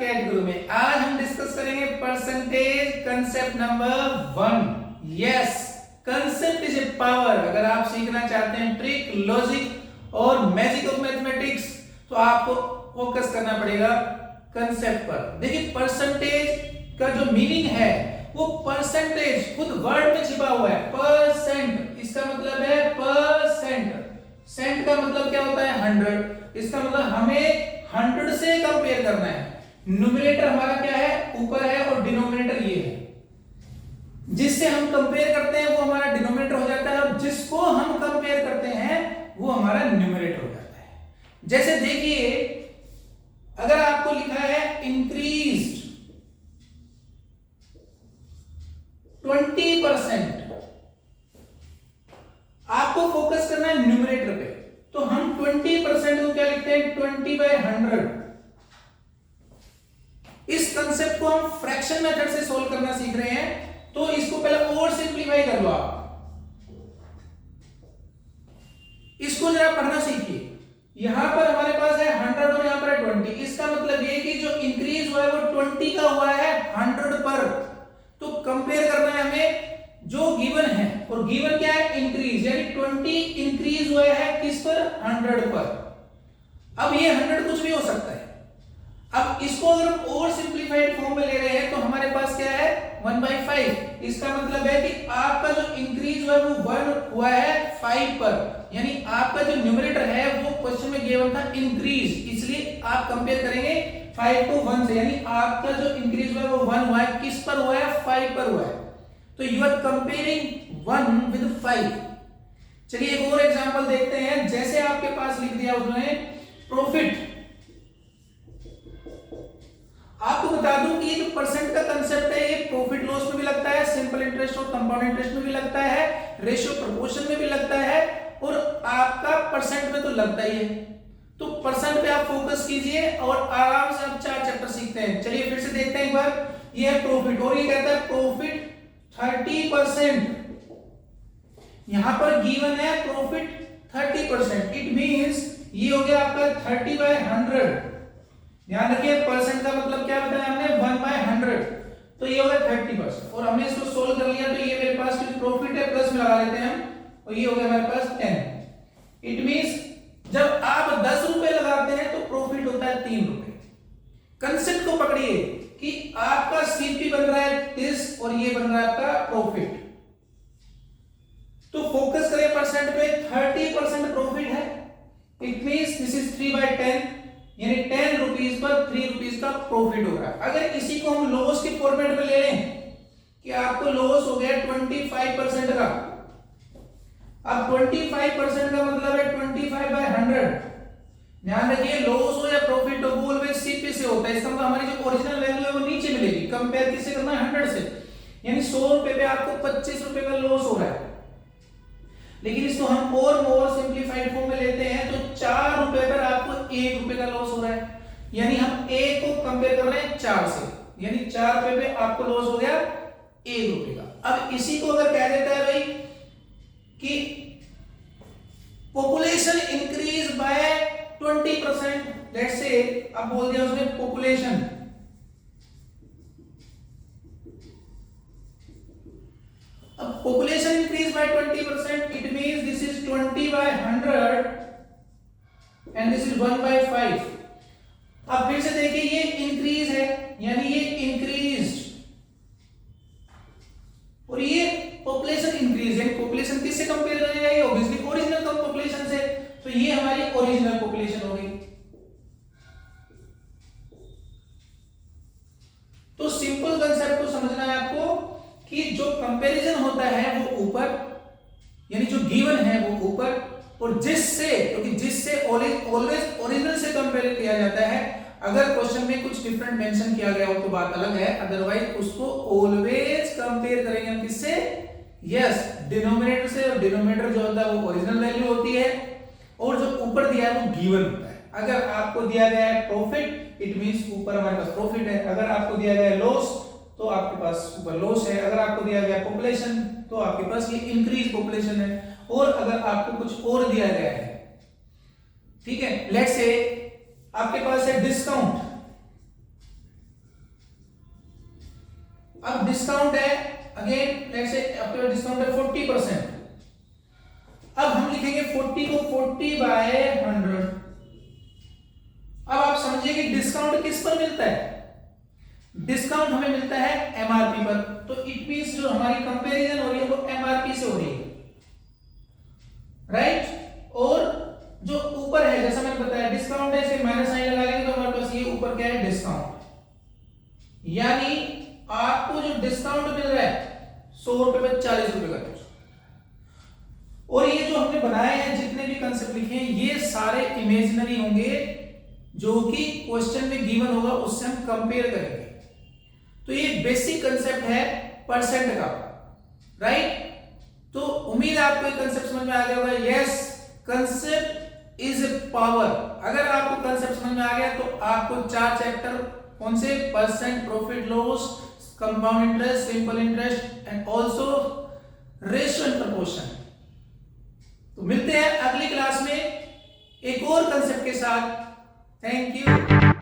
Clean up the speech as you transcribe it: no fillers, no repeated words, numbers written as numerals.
Category में आज हम डिस्कस करेंगे percentage concept number 1। Yes, concept is a power. अगर आप सीखना चाहते हैं ट्रिक, लॉजिक और मैजिक ऑफ मैथमेटिक्स तो आपको फोकस करना पड़ेगा कंसेप्ट पर। देखिए, परसेंटेज का जो मीनिंग है वो परसेंटेज खुद वर्ड में छिपा हुआ है। परसेंट, इसका मतलब है परसेंट। सेंट का मतलब क्या होता है? 100। इसका मतलब हमें 100 से कंपेयर करना है। न्यूमरेटर हमारा क्या है? ऊपर है और डिनोमिनेटर ये है। जिससे हम कंपेयर करते हैं वो हमारा डिनोमिनेटर हो जाता है और जिसको हम कंपेयर करते हैं वो हमारा न्यूमरेटर हो जाता है। जैसे देखिए, अगर आपको लिखा है इंक्रीज्ड 20%, आपको फोकस करना है न्यूमरेटर पे, तो हम 20% को क्या लिखते हैं? 20/100। इस कंसेप्ट को हम फ्रैक्शन मेथड से सोल्व करना सीख रहे हैं, तो इसको पहले और सिंपलीफाई कर लो। आप इसको जरा पढ़ना सीखिए। यहां पर हमारे पास है 100 और यहां पर है 20। इसका मतलब ये कि जो इंक्रीज हुआ है वो 20 का हुआ है 100 पर। तो कंपेयर करना है हमें जो गिवन है, और गिवन क्या है? इंक्रीज, यानी 20 इंक्रीज हुआ है किस पर? 100 पर। अब ये 100 कुछ भी हो सकता है। अब इसको अगर हम और सिंपलीफाइड फॉर्म में ले रहे हैं तो हमारे पास क्या है? 1/5। इसका मतलब है कि आपका जो इंक्रीज हुआ है वो 1 हुआ है 5 पर, यानी आपका जो न्यूमरेटर है वो क्वेश्चन में गिवन था इंक्रीज, इसलिए आप कंपेयर करेंगे 5 को 1 से, यानी आपका जो इंक्रीज हुआ है वो 1 हुआ है किस पर हुआ है? 5 पर हुआ है। तो यू आर कंपेयरिंग 1 विद 5। चलिए एक और एग्जांपल देखते हैं। जैसे आपके पास लिख दिया उसने प्रॉफिट। आपको बता दूं कि ये जो परसेंट का कंसेप्ट है ये प्रॉफिट लॉस में भी लगता है, सिंपल इंटरेस्ट और कंपाउंड इंटरेस्ट में भी लगता है, रेशियो प्रोपोर्शन में भी लगता है, और आपका परसेंट में तो लगता ही है। तो परसेंट पे आप फोकस कीजिए और आराम से आप 4 चैप्टर सीखते हैं। चलिए फिर से देखते हैं एक बार। ये है प्रॉफिट और ये कहता है प्रॉफिट 30%। यहां पर गिवन है प्रॉफिट 30%। इट मींस ये हो गया आपका 30/100। ध्यान रखिए, परसेंट का मतलब क्या बताया हमने? 1/100। तो ये हो गया 30%। और हमने इसको सोल्व कर लिया, तो ये मेरे पास क्योंकि प्रॉफिट है प्लस में लगा लेते हैं हम, और ये हो गया हमारे पास 10। इट मींस जब आप 10 रुपए लगाते हैं तो प्रॉफिट होता है 3 रुपए। कंसेप्ट को पकड़िए कि आपका सीपी बन रहा है 30 और ये बन रहा है आपका प्रॉफिट। तो फोकस करें परसेंट पे। 30% प्रॉफिट है। इट मींस दिस इज 3/10, यानी 10 रुपीज पर 3 रुपीज का प्रॉफिट हो रहा है। अगर इसी को हम लॉस के फॉर्मेट में ले लें कि आपको लॉस हो गया 25% का। अब 25% का मतलब है 25/100। ध्यान रखिए, लॉस हो या प्रॉफिट हो वो ऑलवेज सीपी से होता है। इसका मतलब हमारी जो ओरिजिनल वैल्यू है वो नीचे मिलेगी। कंपेयर किससे करना है? 100 से। यानी 100 रुपए पे आपको 25 रुपए का लॉस हो रहा है। लेकिन इसको हम और मोर सिंपलीफाइड फॉर्म में लेते हैं तो 4 रुपए पर आपको 1 रुपए का लॉस हो रहा है। यानी हम 1 को कंपेयर कर रहे हैं 4 से, यानी 4 रुपए पे आपको लॉस हो गया 1 रुपए का। अब इसी को अगर कह देता है भाई कि population increase by 20%, let's say अब बोल दिया उसने पॉपुलेशन, अब population increase by 20%, it means this is 20/100 and this is 1/5। अब फिर से देखिए, ये इंक्रीज है यानी ये इंक्रीज्ड, और ये पॉपुलेशन इंक्रीज है। पॉपुलेशन किससे कंपेयर करें जाएगी? ऑब्वियसली ओरिजिनल पॉपुलेशन से। तो ये हमारी ओरिजिनल पॉपुलेशन हो गई। तो सिंपल कंसेप्ट को समझना है आपको कि जो कंपैरिजन होता है वो ऊपर, यानी जो गिवन है वो ऊपर, और जिससे, क्योंकि जिससे ऑलवेज ओरिजिनल से कंपेयर किया जाता है। अगर क्वेश्चन में कुछ डिफरेंट मेंशन किया गया हो तो बात अलग है, अदरवाइज उसको ऑलवेज कंपेयर करेंगे हम किससे? यस, डिनोमिनेटर से। और डिनोमिनेटर जो होता है वो ओरिजिनल वैल्यू होती है, और जो ऊपर दिया है वो गिवन होता है। अगर आपको दिया गया है प्रॉफिट, इट मींस ऊपर हमारे पास प्रॉफिट है। अगर आपको दिया गया है लॉस तो आपके पास ऊपर लॉस है। अगर आपको दिया गया है पॉपुलेशन तो आपके पास ये इंक्रीज पॉपुलेशन है। और अगर आपको कुछ और दिया गया है, ठीक है, लेट्स से आपके पास है डिस्काउंट, अब डिस्काउंट है, अगेन लेट्स से आपके पास डिस्काउंट है 40%। अब हम लिखेंगे 40 को 40/100। अब आप समझिए कि डिस्काउंट किस पर मिलता है, डिस्काउंट हमें मिलता है एमआरपी पर। तो इट मींस जो हमारी कंपैरिजन हो रही है वो एमआरपी से हो रही है, राइट। और जो ऊपर है जैसा मैंने बताया डिस्काउंट है, फिर माइनस साइन लगा लेंगे तो हमारे पास ये ऊपर क्या है डिस्काउंट, यानी आपको जो डिस्काउंट मिल रहा है 100 रुपए में 40 रुपए का। और ये जो हमने बनाए हैं जितने भी कंसेप्ट लिखे हैं ये सारे इमेजिनरी होंगे, जो कि क्वेश्चन में गिवन होगा उससे हम कंपेयर करेंगे। तो ये बेसिक कंसेप्ट है परसेंट का, राइट। तो उम्मीद है आपको ये कंसेप्ट समझ में आ गया होगा। Yes, concept is power. अगर आपको कंसेप्ट समझ में आ गया तो आपको 4 चैप्टर कौन से, percent, profit loss, compound interest, simple interest and also ratio and proportion. तो मिलते हैं अगली क्लास में एक और कंसेप्ट के साथ। Thank you.